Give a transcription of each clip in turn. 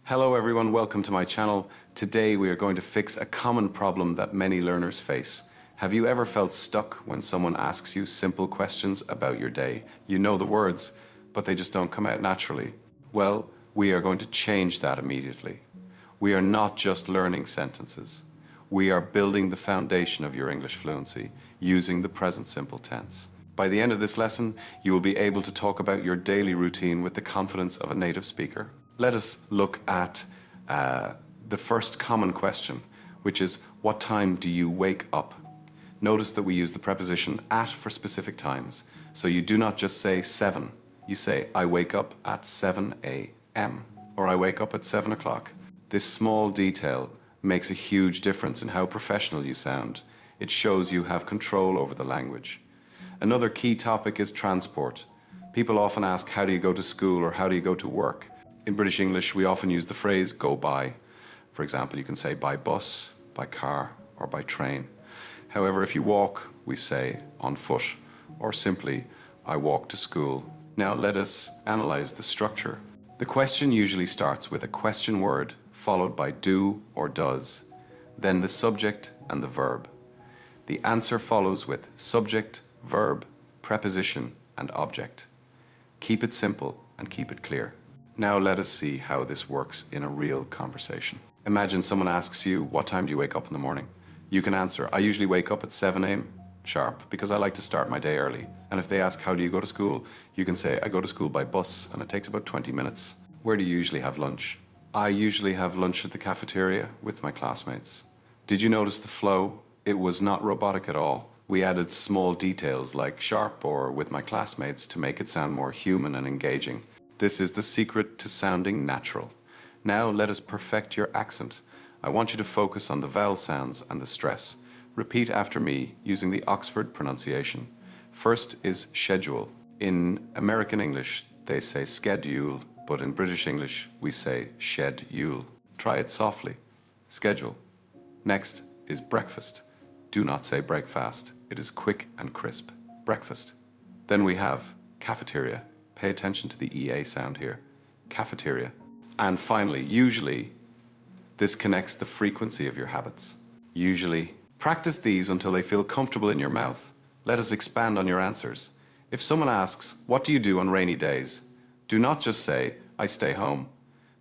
Hello everyone, welcome to my channel. Today we are going to fix a common problem that many learners face. Have you ever felt stuck when someone asks you simple questions about your day? You know the words, but they just don't come out naturally. Well, we are going to change that immediately. We are not just learning sentences. We are building the foundation of your English fluency using the present simple tense. By the end of this lesson, you will be able to talk about your daily routine with the confidence of a native speaker. Let us look at the first common question, which is, what time do you wake up? Notice that we use the preposition at for specific times. So you do not just say 7. You say, I wake up at 7 a.m. or I wake up at 7 o'clock. This small detail makes a huge difference in how professional you sound. It shows you have control over the language. Another key topic is transport. People often ask, how do you go to school or how do you go to work? In British English, we often use the phrase go by. For example, you can say by bus, by car, or by train. However, if you walk, we say on foot, or simply, I walk to school. Now let us analyze the structure. The question usually starts with a question word, followed by do or does, then the subject and the verb. The answer follows with subject, verb, preposition, and object. Keep it simple and keep it clear. Now let us see how this works in a real conversation. Imagine someone asks you, what time do you wake up in the morning? You can answer, I usually wake up at 7 a.m. sharp because I like to start my day early. And if they ask, how do you go to school? You can say, I go to school by bus and it takes about 20 minutes. Where do you usually have lunch? I usually have lunch at the cafeteria with my classmates. Did you notice the flow? It was not robotic at all. We added small details like sharp or with my classmates to make it sound more human and engaging. This is the secret to sounding natural. Now let us perfect your accent. I want you to focus on the vowel sounds and the stress. Repeat after me using the Oxford pronunciation. First is schedule. In American English, they say schedule, but in British English, we say schedule. Try it softly. Schedule. Next is breakfast. Do not say breakfast. It is quick and crisp. Breakfast. Then we have cafeteria. Pay attention to the EA sound here. Cafeteria. And finally, usually, this connects the frequency of your habits. Usually. Practice these until they feel comfortable in your mouth. Let us expand on your answers. If someone asks, what do you do on rainy days? Do not just say, I stay home.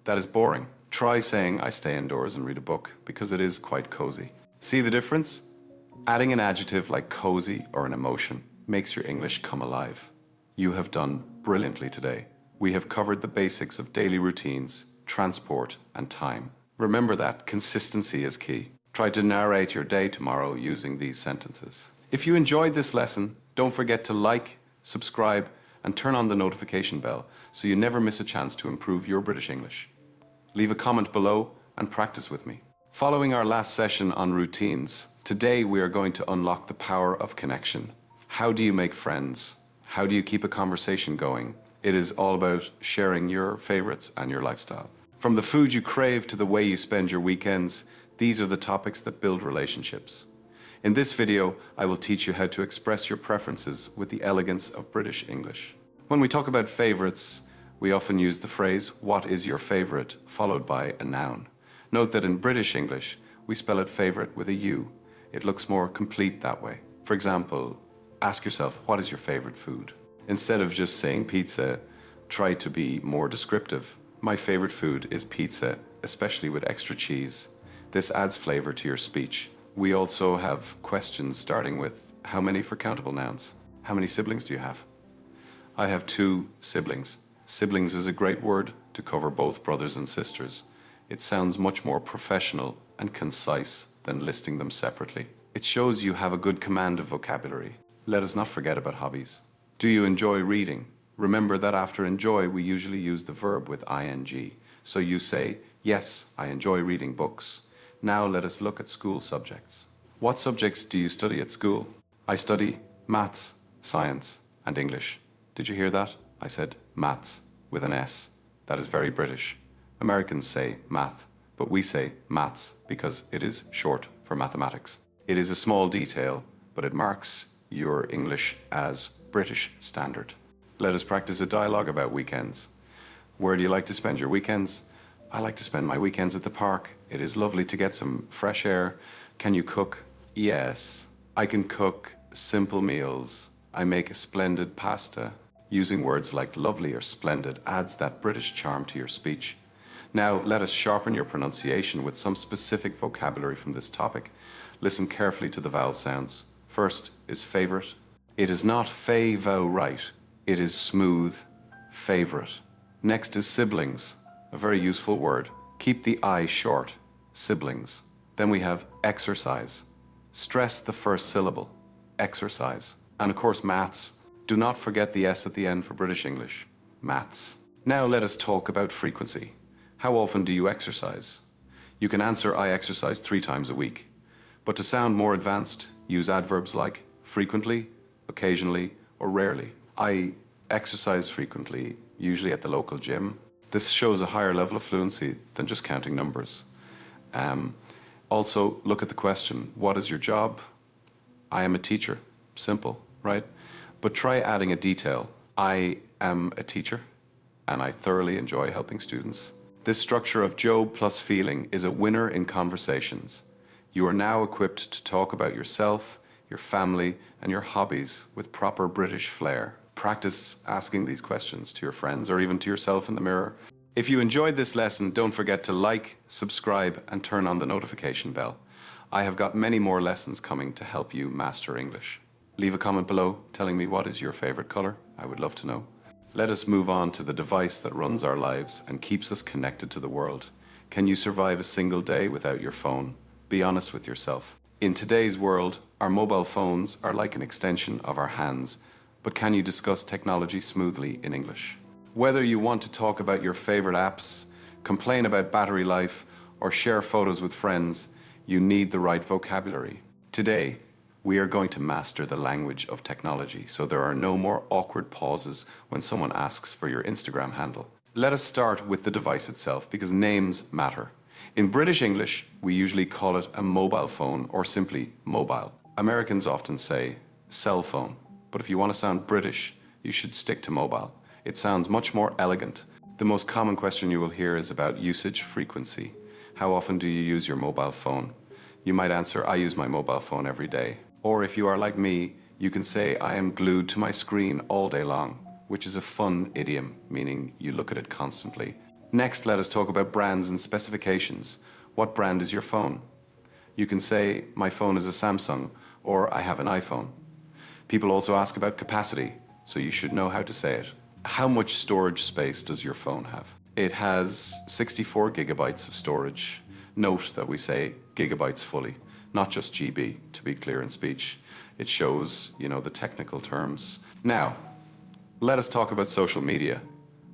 That is boring. Try saying, I stay indoors and read a book, because it is quite cozy. See the difference? Adding an adjective like cozy or an emotion makes your English come alive. You have done brilliantly today. We have covered the basics of daily routines, transport, and time. Remember that consistency is key. Try to narrate your day tomorrow using these sentences. If you enjoyed this lesson, don't forget to like, subscribe, and turn on the notification bell so you never miss a chance to improve your British English. Leave a comment below and practice with me. Following our last session on routines, today we are going to unlock the power of connection. How do you make friends? How do you keep a conversation going? It is all about sharing your favorites and your lifestyle. From the food you crave to the way you spend your weekends, these are the topics that build relationships. In this video, I will teach you how to express your preferences with the elegance of British English. When we talk about favorites, we often use the phrase, what is your favorite, followed by a noun. Note that in British English, we spell it favorite with a U. It looks more complete that way. For example, ask yourself, what is your favorite food? Instead of just saying pizza, try to be more descriptive. My favorite food is pizza, especially with extra cheese. This adds flavor to your speech. We also have questions starting with, how many for countable nouns? How many siblings do you have? I have 2 siblings. Siblings is a great word to cover both brothers and sisters. It sounds much more professional and concise than listing them separately. It shows you have a good command of vocabulary. Let us not forget about hobbies. Do you enjoy reading? Remember that after enjoy, we usually use the verb with ing. So you say, yes, I enjoy reading books. Now let us look at school subjects. What subjects do you study at school? I study maths, science, and English. Did you hear that? I said maths with an S. That is very British. Americans say math, but we say maths because it is short for mathematics. It is a small detail, but it marks your English as British standard. Let us practice a dialogue about weekends. Where do you like to spend your weekends? I like to spend my weekends at the park. It is lovely to get some fresh air. Can you cook? Yes. I can cook simple meals. I make a splendid pasta. Using words like lovely or splendid adds that British charm to your speech. Now, let us sharpen your pronunciation with some specific vocabulary from this topic. Listen carefully to the vowel sounds. First is favorite. It is not favourite. It is smooth, favorite. Next is siblings, a very useful word. Keep the I short, siblings. Then we have exercise. Stress the first syllable, exercise. And of course, maths. Do not forget the S at the end for British English, maths. Now let us talk about frequency. How often do you exercise? You can answer I exercise 3 times a week. But to sound more advanced, use adverbs like frequently, occasionally, or rarely. I exercise frequently, usually at the local gym. This shows a higher level of fluency than just counting numbers. Also, look at the question, what is your job? I am a teacher. Simple, right? But try adding a detail. I am a teacher, and I thoroughly enjoy helping students. This structure of Job plus feeling is a winner in conversations. You are now equipped to talk about yourself, your family, and your hobbies with proper British flair. Practice asking these questions to your friends or even to yourself in the mirror. If you enjoyed this lesson, don't forget to like, subscribe, and turn on the notification bell. I have got many more lessons coming to help you master English. Leave a comment below telling me what is your favorite color. I would love to know. Let us move on to the device that runs our lives and keeps us connected to the world. Can you survive a single day without your phone? Be honest with yourself. In today's world, our mobile phones are like an extension of our hands. But can you discuss technology smoothly in English? Whether you want to talk about your favorite apps, complain about battery life, or share photos with friends, you need the right vocabulary. Today, we are going to master the language of technology, so there are no more awkward pauses when someone asks for your Instagram handle. Let us start with the device itself, because names matter. In British English, we usually call it a mobile phone or simply mobile. Americans often say cell phone, but if you want to sound British, you should stick to mobile. It sounds much more elegant. The most common question you will hear is about usage frequency. How often do you use your mobile phone? You might answer, I use my mobile phone every day. Or if you are like me, you can say, I am glued to my screen all day long, which is a fun idiom, meaning you look at it constantly. Next, let us talk about brands and specifications. What brand is your phone? You can say, my phone is a Samsung, or I have an iPhone. People also ask about capacity, so you should know how to say it. How much storage space does your phone have? It has 64 gigabytes of storage. Note that we say gigabytes fully, not just GB, to be clear in speech. It shows, the technical terms. Now, let us talk about social media,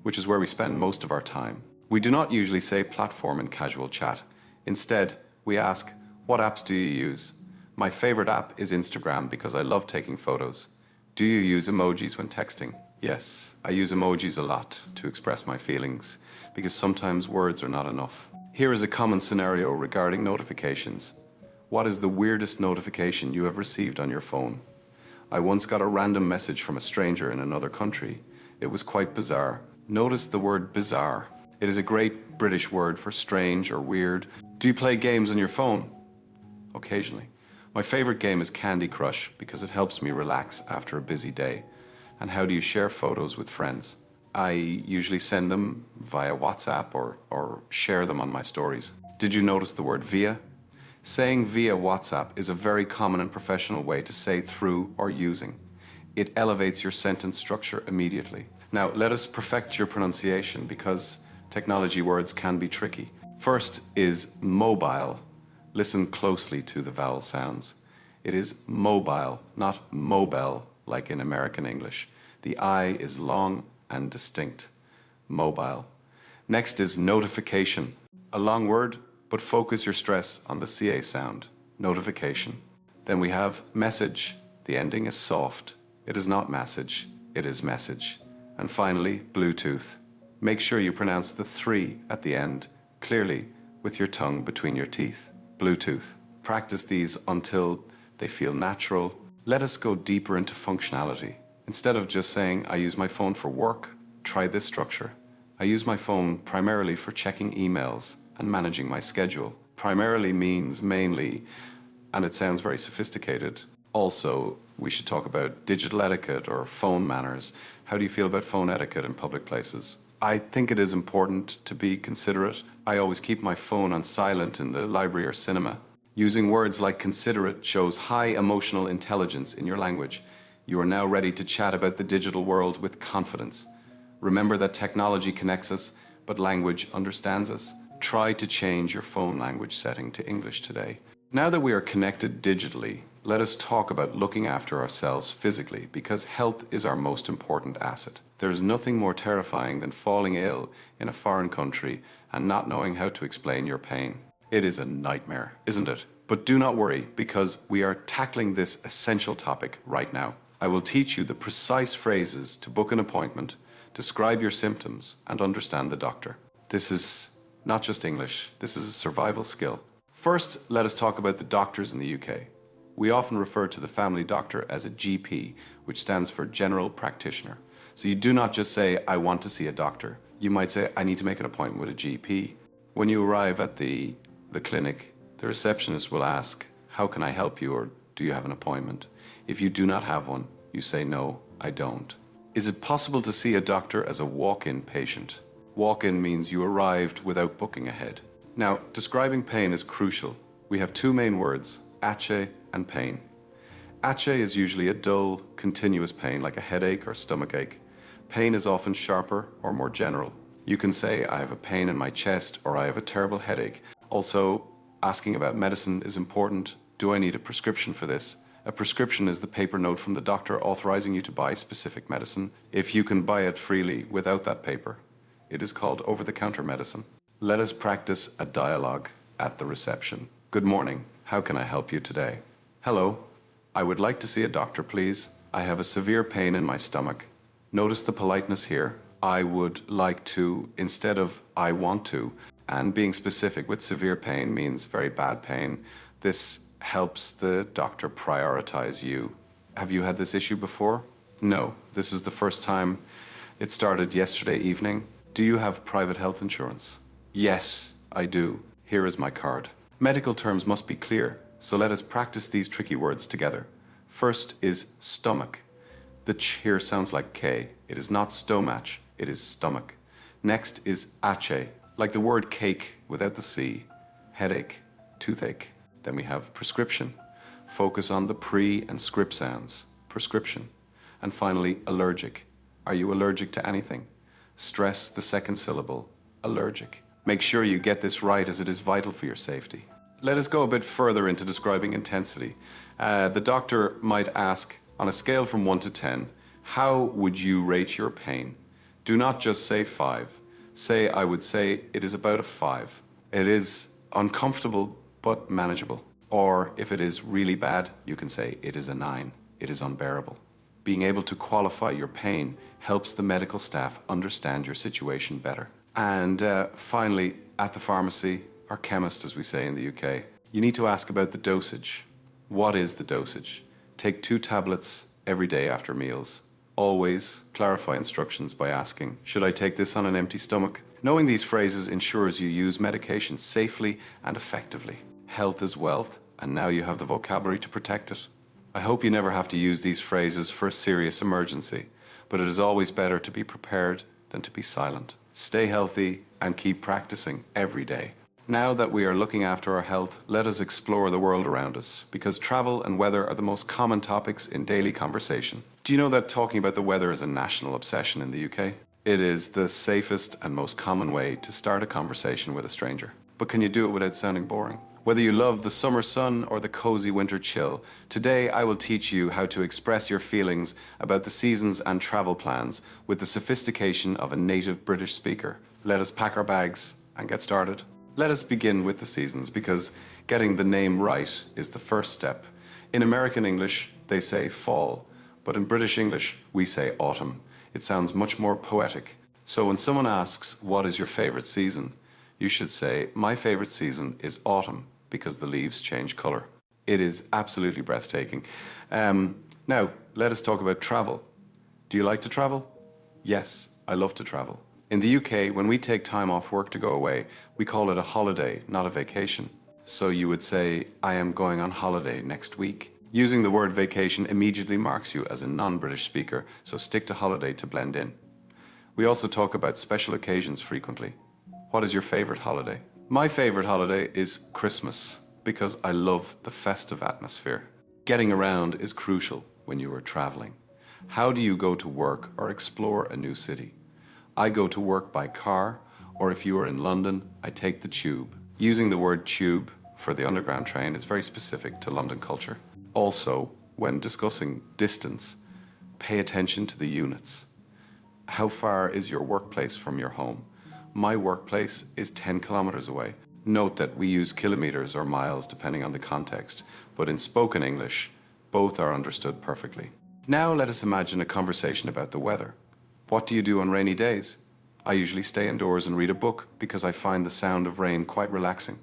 which is where we spend most of our time. We do not usually say platform in casual chat. Instead, we ask, what apps do you use? My favorite app is Instagram because I love taking photos. Do you use emojis when texting? Yes, I use emojis a lot to express my feelings because sometimes words are not enough. Here is a common scenario regarding notifications. What is the weirdest notification you have received on your phone? I once got a random message from a stranger in another country. It was quite bizarre. Notice the word bizarre. It is a great British word for strange or weird. Do you play games on your phone? Occasionally. My favorite game is Candy Crush because it helps me relax after a busy day. And how do you share photos with friends? I usually send them via WhatsApp or share them on my stories. Did you notice the word via? Saying via WhatsApp is a very common and professional way to say through or using. It elevates your sentence structure immediately. Now, let us perfect your pronunciation because technology words can be tricky. First is mobile. Listen closely to the vowel sounds. It is mobile, not mobile, like in American English. The I is long and distinct. Mobile. Next is notification. A long word, but focus your stress on the CA sound. Notification. Then we have message. The ending is soft. It is not message, it is message. And finally, Bluetooth. Make sure you pronounce the 3 at the end clearly with your tongue between your teeth. Bluetooth. Practice these until they feel natural. Let us go deeper into functionality. Instead of just saying, I use my phone for work, try this structure. I use my phone primarily for checking emails and managing my schedule. Primarily means mainly, and it sounds very sophisticated. Also, we should talk about digital etiquette or phone manners. How do you feel about phone etiquette in public places? I think it is important to be considerate. I always keep my phone on silent in the library or cinema. Using words like considerate shows high emotional intelligence in your language. You are now ready to chat about the digital world with confidence. Remember that technology connects us, but language understands us. Try to change your phone language setting to English today. Now that we are connected digitally, let us talk about looking after ourselves physically, because health is our most important asset. There is nothing more terrifying than falling ill in a foreign country and not knowing how to explain your pain. It is a nightmare, isn't it? But do not worry, because we are tackling this essential topic right now. I will teach you the precise phrases to book an appointment, describe your symptoms, and understand the doctor. This is not just English, this is a survival skill. First, let us talk about the doctors in the UK. We often refer to the family doctor as a GP, which stands for General Practitioner. So you do not just say, I want to see a doctor. You might say, I need to make an appointment with a GP. When you arrive at the clinic, the receptionist will ask, how can I help you, or do you have an appointment? If you do not have one, you say, no, I don't. Is it possible to see a doctor as a walk-in patient? Walk-in means you arrived without booking ahead. Now, describing pain is crucial. We have two main words, ache and pain. Ache is usually a dull, continuous pain like a headache or stomach ache. Pain is often sharper or more general. You can say, I have a pain in my chest, or I have a terrible headache. Also, asking about medicine is important. Do I need a prescription for this? A prescription is the paper note from the doctor authorizing you to buy specific medicine. If you can buy it freely without that paper, it is called over-the-counter medicine. Let us practice a dialogue at the reception. Good morning. How can I help you today? Hello. I would like to see a doctor, please. I have a severe pain in my stomach. Notice the politeness here. I would like to, instead of I want to, and being specific with severe pain means very bad pain. This helps the doctor prioritize you. Have you had this issue before? No, this is the first time. It started yesterday evening. Do you have private health insurance? Yes, I do. Here is my card. Medical terms must be clear, so let us practice these tricky words together. First is stomach. The ch here sounds like K. It is not stomach, it is stomach. Next is ache, like the word cake without the C. Headache, toothache. Then we have prescription. Focus on the pre and script sounds. Prescription. And finally, allergic. Are you allergic to anything? Stress the second syllable, allergic. Make sure you get this right, as it is vital for your safety. Let us go a bit further into describing intensity. The doctor might ask, on a scale from 1 to 10, how would you rate your pain? Do not just say 5. Say, I would say it is about a 5. It is uncomfortable but manageable. Or if it is really bad, you can say it is a 9. It is unbearable. Being able to qualify your pain helps the medical staff understand your situation better. And finally, at the pharmacy, or chemist as we say in the UK, you need to ask about the dosage. What is the dosage? Take 2 tablets every day after meals. Always clarify instructions by asking, should I take this on an empty stomach? Knowing these phrases ensures you use medication safely and effectively. Health is wealth, and now you have the vocabulary to protect it. I hope you never have to use these phrases for a serious emergency, but it is always better to be prepared than to be silent. Stay healthy and keep practicing every day. Now that we are looking after our health, let us explore the world around us, because travel and weather are the most common topics in daily conversation. Do you know that talking about the weather is a national obsession in the UK? It is the safest and most common way to start a conversation with a stranger. But can you do it without sounding boring? Whether you love the summer sun or the cozy winter chill, today I will teach you how to express your feelings about the seasons and travel plans with the sophistication of a native British speaker. Let us pack our bags and get started. Let us begin with the seasons, because getting the name right is the first step. In American English, they say fall, but in British English, we say autumn. It sounds much more poetic. So when someone asks, what is your favorite season? You should say, my favorite season is autumn, because the leaves change color. It is absolutely breathtaking. Now, let us talk about travel. Do you like to travel? Yes, I love to travel. In the UK, when we take time off work to go away, we call it a holiday, not a vacation. So you would say, I am going on holiday next week. Using the word vacation immediately marks you as a non-British speaker, so stick to holiday to blend in. We also talk about special occasions frequently. What is your favorite holiday? My favorite holiday is Christmas, because I love the festive atmosphere. Getting around is crucial when you are traveling. How do you go to work or explore a new city? I go to work by car, or if you are in London, I take the tube. Using the word tube for the underground train is very specific to London culture. Also, when discussing distance, pay attention to the units. How far is your workplace from your home? My workplace is 10 kilometers away. Note that we use kilometers or miles depending on the context, but in spoken English, both are understood perfectly. Now let us imagine a conversation about the weather. What do you do on rainy days? I usually stay indoors and read a book because I find the sound of rain quite relaxing.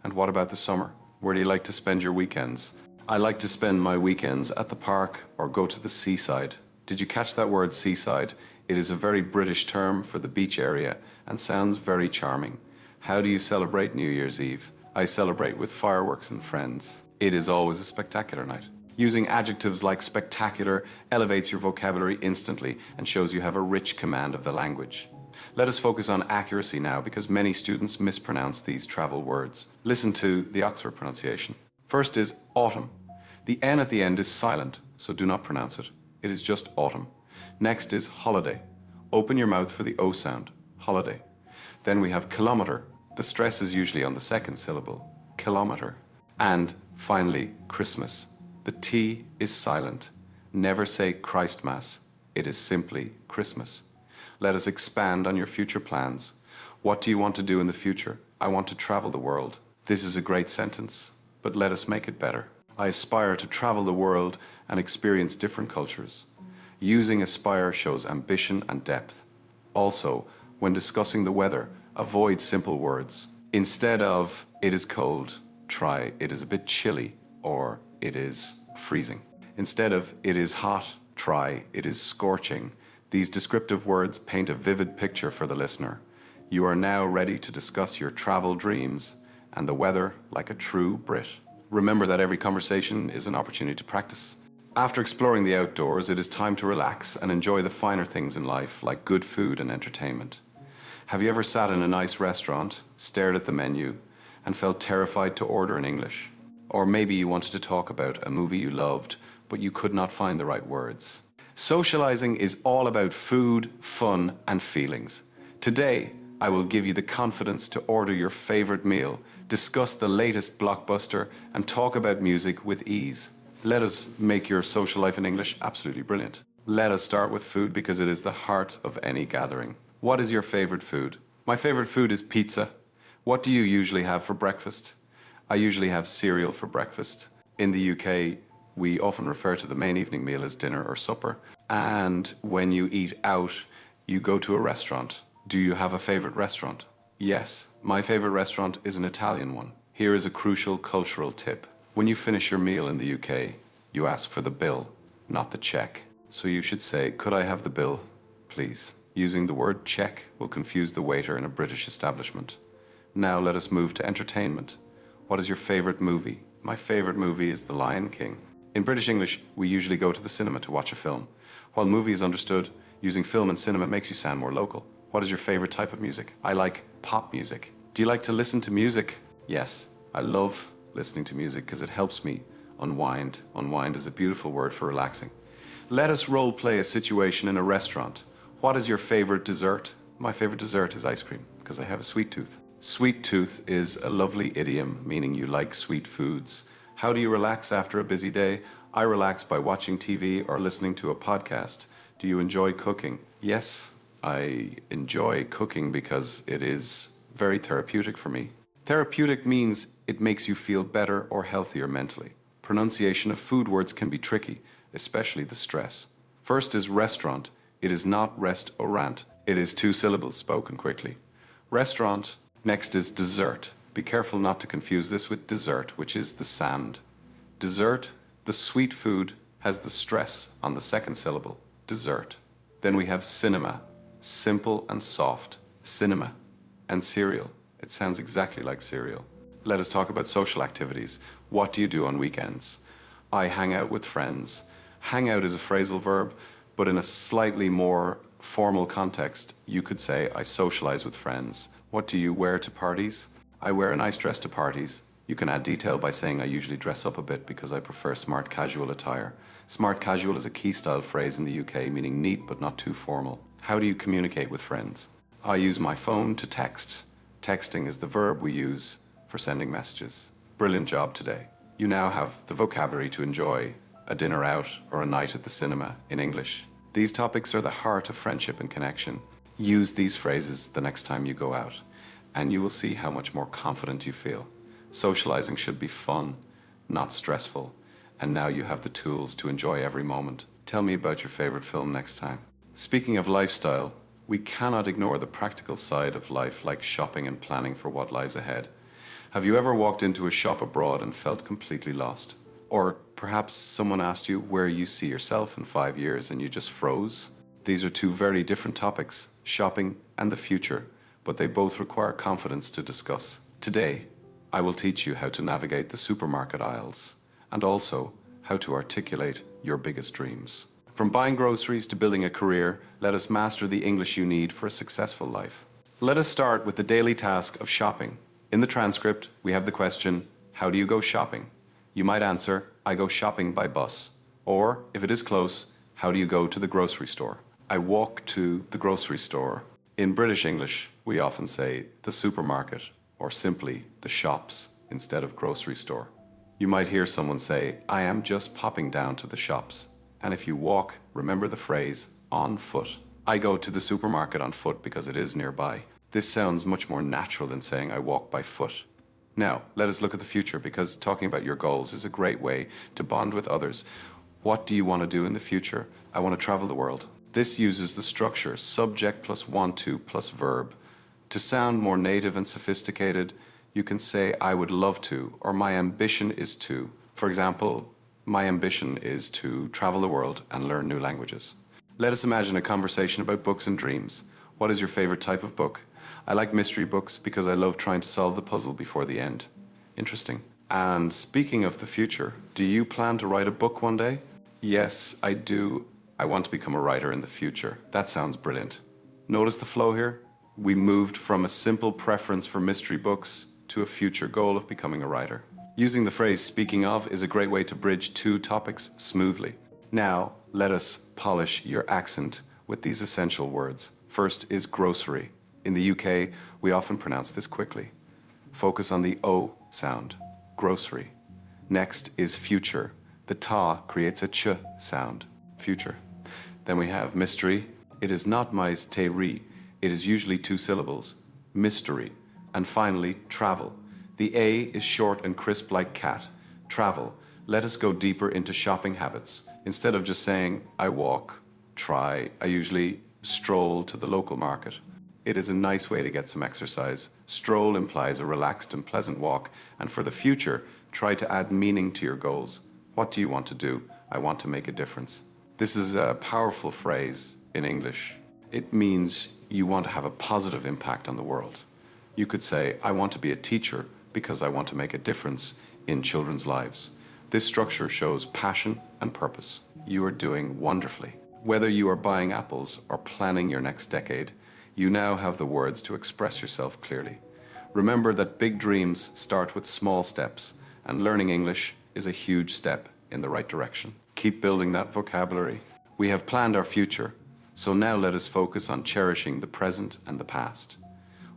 And what about the summer? Where do you like to spend your weekends? I like to spend my weekends at the park or go to the seaside. Did you catch that word seaside? It is a very British term for the beach area and sounds very charming. How do you celebrate New Year's Eve? I celebrate with fireworks and friends. It is always a spectacular night. Using adjectives like spectacular elevates your vocabulary instantly and shows you have a rich command of the language. Let us focus on accuracy now because many students mispronounce these travel words. Listen to the Oxford pronunciation. First is autumn. The N at the end is silent, so do not pronounce it. It is just autumn. Next is holiday. Open your mouth for the O sound, holiday. Then we have kilometer. The stress is usually on the second syllable, kilometer. And finally, Christmas. The T is silent. Never say Christmas. It is simply Christmas. Let us expand on your future plans. What do you want to do in the future? I want to travel the world. This is a great sentence, but let us make it better. I aspire to travel the world and experience different cultures. Using aspire shows ambition and depth. Also, when discussing the weather, avoid simple words. Instead of it is cold, try it is a bit chilly or it is freezing. Instead of it is hot, try it is scorching. These descriptive words paint a vivid picture for the listener. You are now ready to discuss your travel dreams and the weather like a true Brit. Remember that every conversation is an opportunity to practice. After exploring the outdoors, it is time to relax and enjoy the finer things in life, like good food and entertainment. Have you ever sat in a nice restaurant, stared at the menu, and felt terrified to order in English? Or maybe you wanted to talk about a movie you loved, but you could not find the right words. Socializing is all about food, fun, and feelings. Today, I will give you the confidence to order your favorite meal, discuss the latest blockbuster, and talk about music with ease. Let us make your social life in English absolutely brilliant. Let us start with food because it is the heart of any gathering. What is your favorite food? My favorite food is pizza. What do you usually have for breakfast? I usually have cereal for breakfast. In the UK, we often refer to the main evening meal as dinner or supper. And when you eat out, you go to a restaurant. Do you have a favorite restaurant? Yes, my favorite restaurant is an Italian one. Here is a crucial cultural tip. When you finish your meal in the UK, you ask for the bill, not the check. So you should say, could I have the bill, please? Using the word check will confuse the waiter in a British establishment. Now let us move to entertainment. What is your favorite movie? My favorite movie is The Lion King. In British English, we usually go to the cinema to watch a film. While movie is understood, using film and cinema makes you sound more local. What is your favorite type of music? I like pop music. Do you like to listen to music? Yes, I love listening to music because it helps me unwind. Unwind is a beautiful word for relaxing. Let us role play a situation in a restaurant. What is your favorite dessert? My favorite dessert is ice cream because I have a sweet tooth. Sweet tooth is a lovely idiom meaning you like sweet foods. How do you relax after a busy day? I relax by watching TV or listening to a podcast. Do you enjoy cooking? Yes, I enjoy cooking because it is very therapeutic for me. Therapeutic means it makes you feel better or healthier mentally. Pronunciation of food words can be tricky, especially the stress. First is restaurant. It is not restaurant. It is 2 syllables spoken quickly. Restaurant. Next is dessert. Be careful not to confuse this with dessert, which is the sand. Dessert, the sweet food, has the stress on the second syllable, dessert. Then we have cinema. simple and soft, cinema, and cereal. It sounds exactly like cereal. Let us talk about social activities. What do you do on weekends? I hang out with friends. Hang out is a phrasal verb, but in a slightly more formal context, you could say, I socialize with friends. What do you wear to parties? I wear a nice dress to parties. You can add detail by saying I usually dress up a bit because I prefer smart casual attire. Smart casual is a key style phrase in the UK, meaning neat but not too formal. How do you communicate with friends? I use my phone to text. Texting is the verb we use for sending messages. Brilliant job today. You now have the vocabulary to enjoy a dinner out or a night at the cinema in English. These topics are the heart of friendship and connection. Use these phrases the next time you go out, and you will see how much more confident you feel. Socializing should be fun, not stressful, and now you have the tools to enjoy every moment. Tell me about your favorite film next time. Speaking of lifestyle, we cannot ignore the practical side of life, like shopping and planning for what lies ahead. Have you ever walked into a shop abroad and felt completely lost? Or perhaps someone asked you where you see yourself in 5 years and you just froze? These are two very different topics, shopping and the future, but they both require confidence to discuss. Today, I will teach you how to navigate the supermarket aisles and also how to articulate your biggest dreams. From buying groceries to building a career, let us master the English you need for a successful life. Let us start with the daily task of shopping. In the transcript, we have the question, how do you go shopping? You might answer, I go shopping by bus. Or, if it is close, how do you go to the grocery store? I walk to the grocery store. In British English, we often say the supermarket or simply the shops instead of grocery store. You might hear someone say, I am just popping down to the shops. And if you walk, remember the phrase, on foot. I go to the supermarket on foot because it is nearby. This sounds much more natural than saying I walk by foot. Now, let us look at the future, because talking about your goals is a great way to bond with others. What do you want to do in the future? I want to travel the world. This uses the structure subject plus want to plus verb. To sound more native and sophisticated, you can say I would love to, or my ambition is to. For example, my ambition is to travel the world and learn new languages. Let us imagine a conversation about books and dreams. What is your favorite type of book? I like mystery books because I love trying to solve the puzzle before the end. Interesting. And speaking of the future, do you plan to write a book one day? Yes, I do. I want to become a writer in the future. That sounds brilliant. Notice the flow here? We moved from a simple preference for mystery books to a future goal of becoming a writer. Using the phrase speaking of is a great way to bridge two topics smoothly. Now, let us polish your accent with these essential words. First is grocery. In the UK, we often pronounce this quickly. Focus on the O sound, grocery. Next is future. The ta creates a ch sound, future. Then we have mystery. It is not mais te ri. It is usually 2 syllables, mystery. And finally, travel. The A is short and crisp like cat. Travel. Let us go deeper into shopping habits. Instead of just saying, I walk, try, I usually stroll to the local market. It is a nice way to get some exercise. Stroll implies a relaxed and pleasant walk, and for the future, try to add meaning to your goals. What do you want to do? I want to make a difference. This is a powerful phrase in English. It means you want to have a positive impact on the world. You could say, I want to be a teacher because I want to make a difference in children's lives. This structure shows passion and purpose. You are doing wonderfully. Whether you are buying apples or planning your next decade, you now have the words to express yourself clearly. Remember that big dreams start with small steps, and learning English is a huge step in the right direction. Keep building that vocabulary. We have planned our future, so now let us focus on cherishing the present and the past.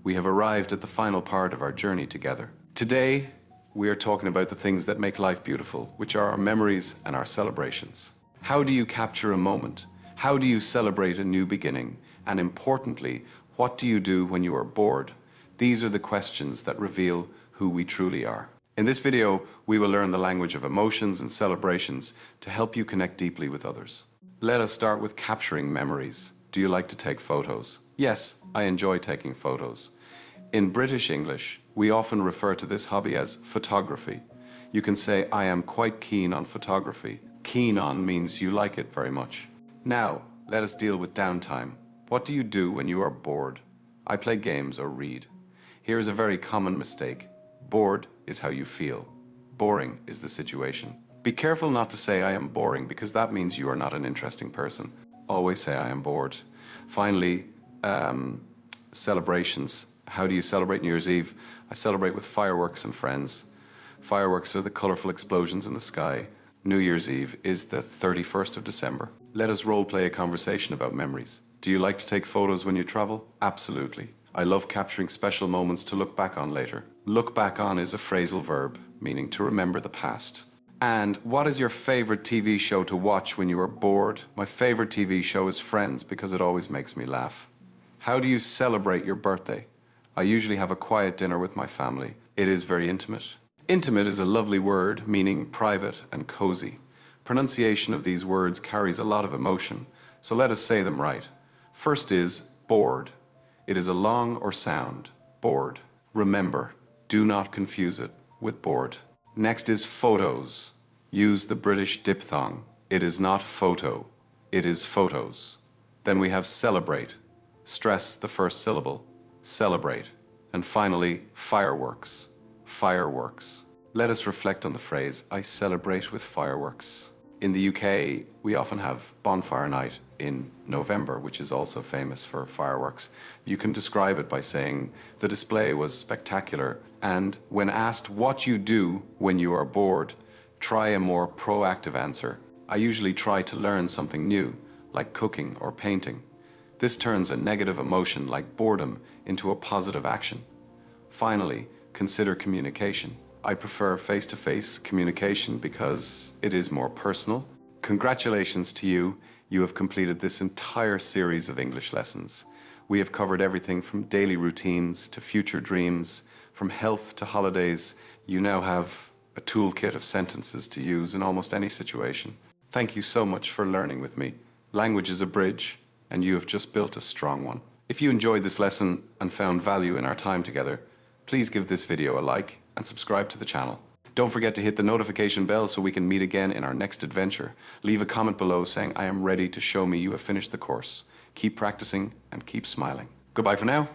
We have arrived at the final part of our journey together. Today, we are talking about the things that make life beautiful, which are our memories and our celebrations. How do you capture a moment? How do you celebrate a new beginning? And importantly, what do you do when you are bored? These are the questions that reveal who we truly are. In this video, we will learn the language of emotions and celebrations to help you connect deeply with others. Let us start with capturing memories. Do you like to take photos? Yes, I enjoy taking photos. In British English, we often refer to this hobby as photography. You can say, I am quite keen on photography. Keen on means you like it very much. Now, let us deal with downtime. What do you do when you are bored? I play games or read. Here is a very common mistake. Bored is how you feel. Boring is the situation. Be careful not to say I am boring, because that means you are not an interesting person. Always say I am bored. Finally, celebrations. How do you celebrate New Year's Eve? I celebrate with fireworks and friends. Fireworks are the colorful explosions in the sky. New Year's Eve is the 31st of December. Let us role play a conversation about memories. Do you like to take photos when you travel? Absolutely. I love capturing special moments to look back on later. Look back on is a phrasal verb, meaning to remember the past. And what is your favorite TV show to watch when you are bored? My favorite TV show is Friends, because it always makes me laugh. How do you celebrate your birthday? I usually have a quiet dinner with my family. It is very intimate. Intimate is a lovely word, meaning private and cozy. Pronunciation of these words carries a lot of emotion, so let us say them right. First is bored. It is a long or sound. Bored. Remember, do not confuse it with bored. Next is photos. Use the British diphthong. It is not photo. It is photos. Then we have celebrate. Stress the first syllable. Celebrate. And finally, fireworks. Fireworks. Let us reflect on the phrase, I celebrate with fireworks. In the UK, we often have bonfire night in November, which is also famous for fireworks. You can describe it by saying, the display was spectacular. And when asked what you do when you are bored, try a more proactive answer. I usually try to learn something new, like cooking or painting. This turns a negative emotion like boredom into a positive action. Finally, consider communication. I prefer face-to-face communication because it is more personal. Congratulations to you. You have completed this entire series of English lessons. We have covered everything from daily routines to future dreams, from health to holidays. You now have a toolkit of sentences to use in almost any situation. Thank you so much for learning with me. Language is a bridge, and you have just built a strong one. If you enjoyed this lesson and found value in our time together, please give this video a like and subscribe to the channel. Don't forget to hit the notification bell so we can meet again in our next adventure. Leave a comment below saying I am ready to show me you have finished the course. Keep practicing and keep smiling. Goodbye for now.